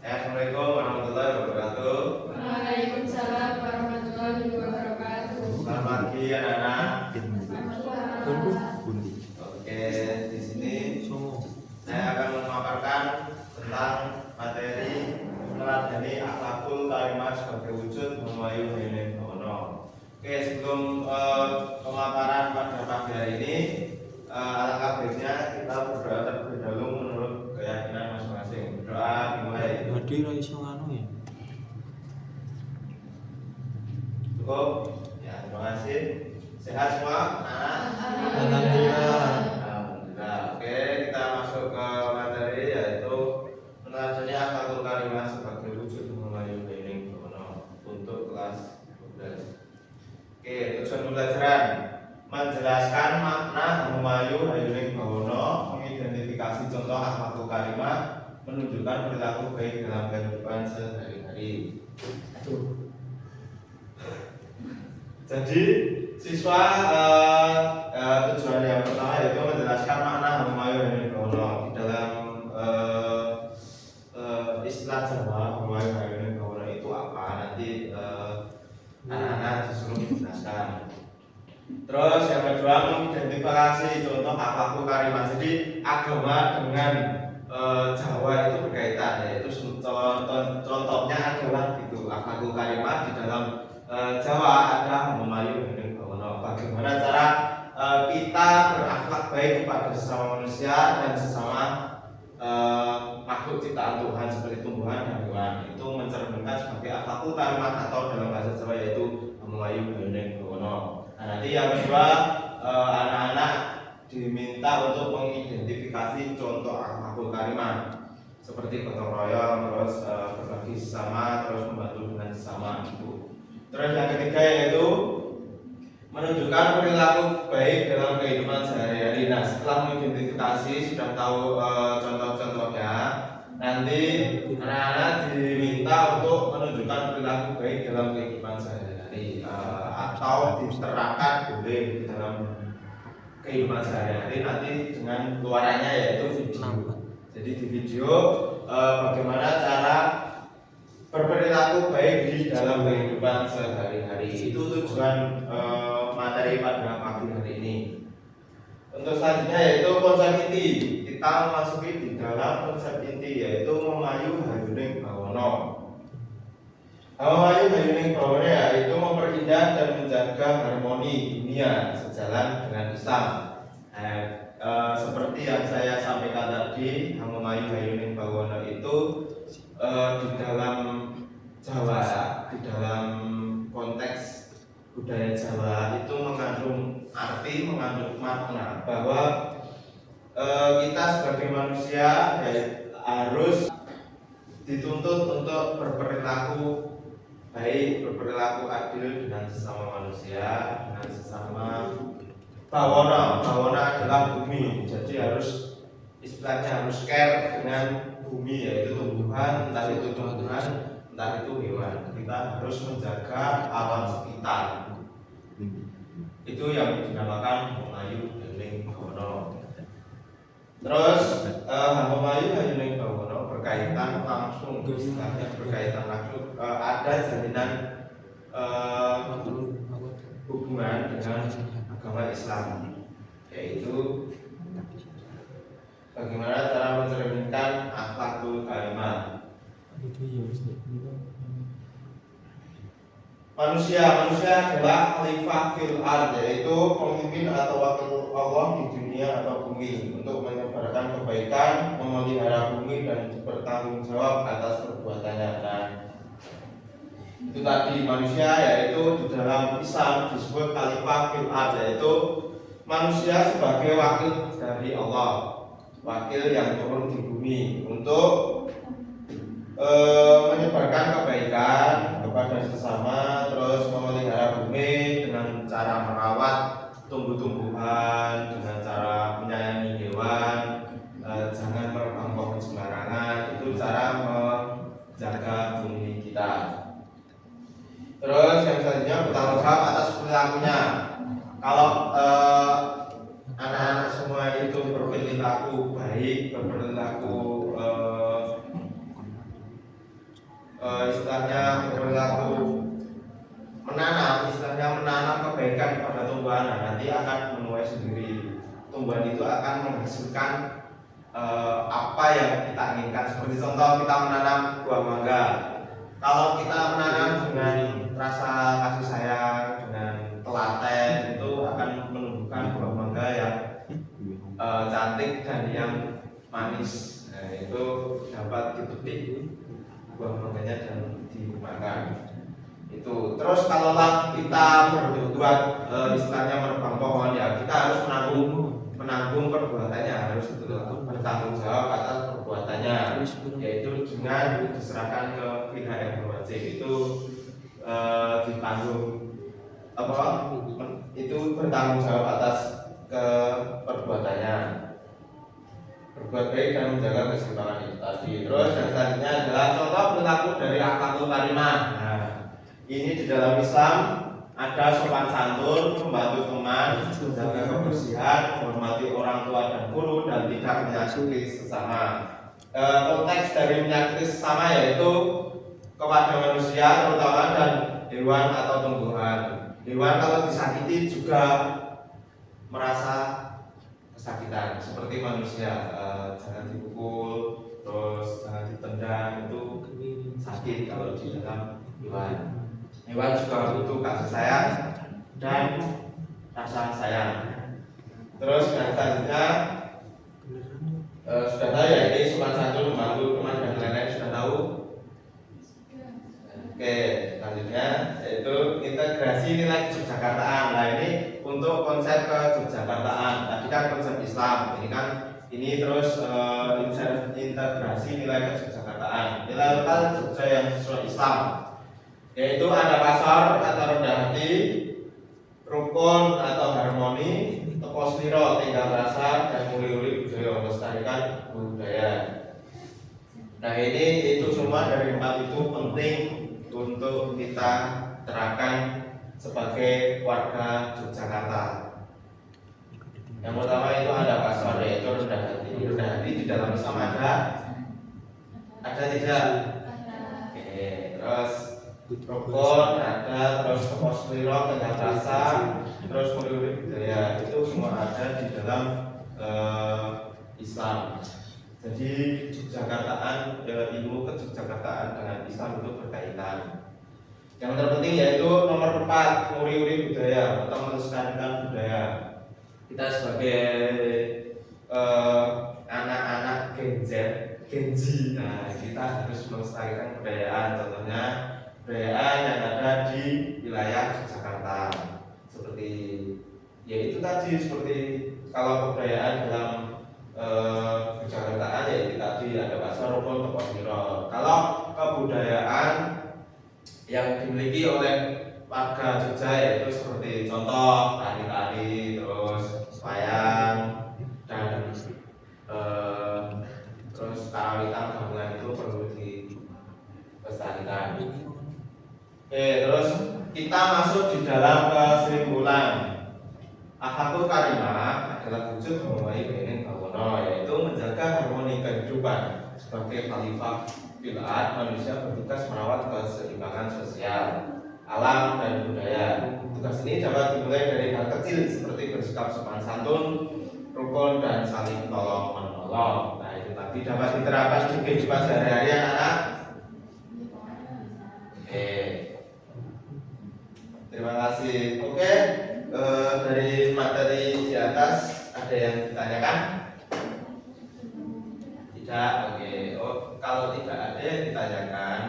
Assalamualaikum warahmatullahi wabarakatuh. Waalaikumsalam warahmatullahi wabarakatuh. Selamat pagi anak-anak. Selamat. Oke, di sini saya akan memaparkan tentang materi meneladani akhlakul karimah sebagai wujud Muhammadu Hayuning Bawono. Oke, sebelum pemaparan pada pagi hari ini, alangkah baiknya kita berdoa terlebih dahulu menurut keyakinan masing-masing. Berdoa dimulai. Cukup? Ya, terima kasih. Sehat semua, anak? Alhamdulillah. Alhamdulillah. Oke, kita masuk ke materi yaitu meneladani akhlakul karimah sebagai wujud Muhammadu Hayuning Bawono untuk kelas 12. Oke, tujuan pembelajaran menjelaskan makna Muhammadu Hayuning Bawono, mengidentifikasi contoh akhlakul karimah, menunjukkan perilaku baik dalam kehidupan sehari-hari. Jadi siswa tujuan yang pertama yaitu menjelaskan makna Muhammadu Hayuning Bawono di dalam istilah Jawa. Muhammadu Hayuning Bawono itu apa? Nanti anak-anak disuruh menjelaskan. Terus yang kedua mengidentifikasi contoh akhlakul karimah. Jadi agama dengan Jawa itu berkaitan, yaitu contohnya adalah gitu akhlakul karimah di dalam Jawa ada Muhammadu Hayuning Bawono. Bagaimana cara kita berakhlak baik kepada sesama manusia dan sesama makhluk ciptaan Tuhan seperti tumbuhan dan hewan, itu mencerminkan sebagai akhlakul karimah atau dalam bahasa Jawa yaitu Muhammadu Hayuning Bawono. Nah, nanti yang kedua anak-anak diminta untuk mengidentifikasi contoh akhlakul karimah seperti gotong royong, terus berbagi sesama, terus membantu dengan sesama itu. Terus yang ketiga yaitu menunjukkan perilaku baik dalam kehidupan sehari-hari. Nah, setelah mengidentifikasi sudah tahu contoh-contohnya, nanti anak-anak diminta untuk menunjukkan perilaku baik dalam kehidupan sehari-hari atau diterapkan boleh di dalam kehidupan sehari-hari nanti dengan keluarannya yaitu video. Jadi di video bagaimana cara berperilaku baik di dalam kehidupan sehari-hari. Itu tujuan materi pada pagi hari ini. Untuk selanjutnya yaitu konsep inti. Kita memasuki di dalam konsep inti yaitu Muhammadu Hayuning Bawono. Muhammadu Hayuning Bawono yaitu memperindah dan menjaga harmoni dunia sejalan dengan Islam. Seperti yang saya sampaikan tadi, Muhammadu Hayuning Bawono itu di dalam Jawa, di dalam konteks budaya Jawa itu mengandung arti, mengandung makna bahwa kita sebagai manusia harus dituntut untuk berperilaku baik, berperilaku adil dengan sesama manusia, dengan sesama bawono. Bawono adalah bumi, jadi harus istilahnya harus care dengan bumi, yaitu tumbuhan, entah itu tumbuhan, entah itu hewan. Kita harus menjaga alam sekitar. Itu yang dinamakan Muhammadu Hayuning Bawono. Terus Muhammadu Hayuning Bawono berkaitan langsung, istilahnya berkaitan langsung ada jalinan hubungan dengan agama Islam, yaitu bagaimana cara mencerminkan akhlakul karimah. Manusia adalah khalifah fil ard, yaitu pemimpin atau wakil Allah di dunia atau bumi untuk menyebarkan kebaikan, memelihara bumi dan bertanggung jawab atas perbuatannya. Nah, itu tadi manusia, yaitu di dalam Islam disebut khalifah fil ard, yaitu manusia sebagai wakil dari Allah, wakil yang turun di bumi untuk menyebarkan kebaikan kepada sesama, terus memelihara bumi dengan cara merawat tumbuh-tumbuhan, dengan cara menyayangi hewan, jangan merebang pohon sembarangan. Itu cara menjaga bumi kita. Terus yang selanjutnya bertanggung jawab atas perilakunya. Kalau anak-anak semua itu berperilaku baik, berperilaku istilahnya berperilaku menanam, istilahnya menanam kebaikan kepada tumbuhan, nah, nanti akan menuai sendiri. Tumbuhan itu akan menghasilkan apa yang kita inginkan. Seperti contoh kita menanam buah mangga. Kalau kita menanam dengan rasa kasih sayang, dengan telaten, itu akan menumbuhkan buah mangga yang cantik dan yang manis. Nah, itu dapat dipetik buah mangganya dan dimakan. Itu. Terus kalau kita berbuat istilahnya menebang pohon, ya kita harus menanggung perbuatannya, harus bertanggung jawab atas perbuatannya, yaitu dengan diserahkan ke pihak yang berwajib. Itu ditanggung itu bertanggung jawab atas ke perbuatannya, berbuat baik dan menjaga keseimbangan itu tadi. Terus yang selanjutnya adalah contoh perilaku dari akhlakul karimah. Nah, ini di dalam Islam ada sopan santun, membantu teman, menjaga kebersihan, menghormati orang tua dan guru, dan tidak menyakiti sesama. Konteks dari menyakiti sesama yaitu kepada manusia terutama dan hewan atau tumbuhan. Hewan kalau disakiti juga merasa kesakitan seperti manusia. Jangan dipukul, terus jangan ditendang, itu sakit kalau di dalam hewan. Hewan juga butuh kasih sayang dan rasa sayang. Terus yang selanjutnya sudah tahu ya, ini sopan santun, membantu teman dan lain-lain, sudah tahu. Oke, selanjutnya yaitu integrasi nilai Yogyakartaan. Nah, ini untuk konsep ke-Yogyakartaan. Tadi kan konsep Islam, ini terus integrasi nilai ke-Yogyakartaan. Nilai lokal Jogja yang sesuai Islam, yaitu ada pasar atau rendah hati, rukun atau harmoni, teko sliro, tinggal rasa, dan uli-uli budaya, melestarikan budaya. Nah, ini itu semua dari 4 itu penting untuk kita terapkan sebagai warga Yogyakarta. Yang pertama itu ada pasar, yaitu rendah hati. Rendah hati di dalam Islam ada tidak? Oke, terus rukun ada, terus teko sliro, tinggal rasa, terus uli-uli budaya, itu semua ada di dalam Islam. Jadi Yogyakartaan, ilmu ke-Yogyakartaan dengan Islam itu berkaitan. Yang terpenting yaitu nomor 4, uri-uri budaya atau melestarikan budaya. Kita sebagai anak-anak Gen Z, nah kita harus melestarikan kebudayaan. Contohnya kebudayaan yang ada di wilayah Yogyakarta, seperti yaitu tadi, seperti kalau kebudayaan dalam Yogyakartaan yaitu tadi ada pasar, rukun, teko sliro. Kalau kebudayaan yang dimiliki oleh warga Jogja yaitu seperti contoh tari-tari, terus wayang, dan terus karawitan gabungan, itu perlu dilestarikan. Oke, terus kita masuk di dalam kesimpulan. Akhlakul karimah adalah wujud harmoni bainin bawono, yaitu menjaga harmoni kehidupan. Sebagai khalifah fil ard, manusia bertugas merawat keseimbangan sosial, alam, dan budaya. Tugas ini dapat dimulai dari hal kecil seperti bersikap sopan santun, rukun, dan saling tolong menolong. Nah, itu tadi dapat diterapkan di kehidupan sehari-hari anak. Oke, terima kasih. Oke, dari materi di atas ada yang ditanyakan? Tidak. Oke. Kalau tidak ada yang ditanyakan,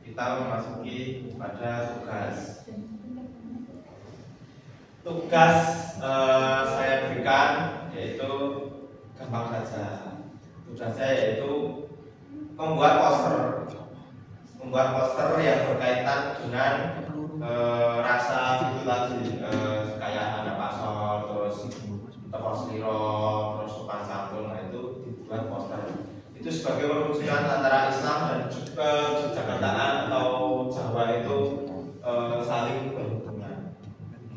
kita memasuki pada tugas. Tugas saya berikan yaitu gampang saja. Tugasnya yaitu membuat poster yang berkaitan dengan rasa itu tadi, kayak ada pasar, terus teko sliro, terus sopan santun. Nah, itu dibuat poster. Itu sebagai perwujudan antara Islam dan Yogyakartaan atau Jawa itu saling berhubungan.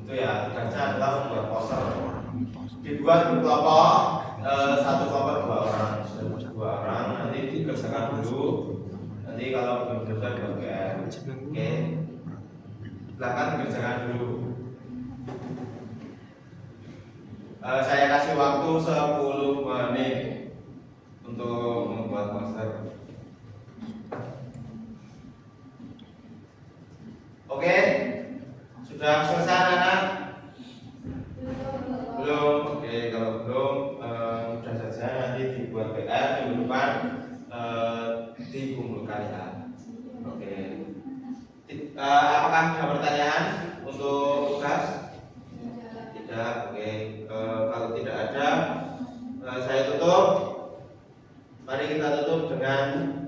Itu ya, tugasnya adalah membuat poster. Dibuat berkelompok, satu kelompok 2 orang, sudah 2 orang. Nanti dikerjakan dulu. Nanti kalau belum selesai buat PR. Oke. Silakan dikerjakan dulu. Saya kasih waktu 10 menit untuk membuat poster. Oke, sudah selesai anak? Belum. Oke, kalau belum mudah saja nanti dibuat PR minggu depan dikumpulkan ya. Oke. Apakah ada pertanyaan untuk tugas? Tidak. Oke. Kalau tidak ada, saya tutup. Mari kita tutup dengan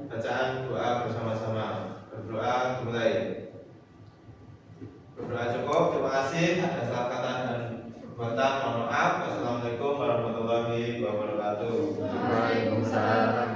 bacaan doa bersama-sama. Berdoa dimulai. Berdoa cukup. Terima kasih. Ada salah kata dan perbuatan. Mohon maaf. Wassalamualaikum warahmatullahi wabarakatuh. Waalaikumsalam.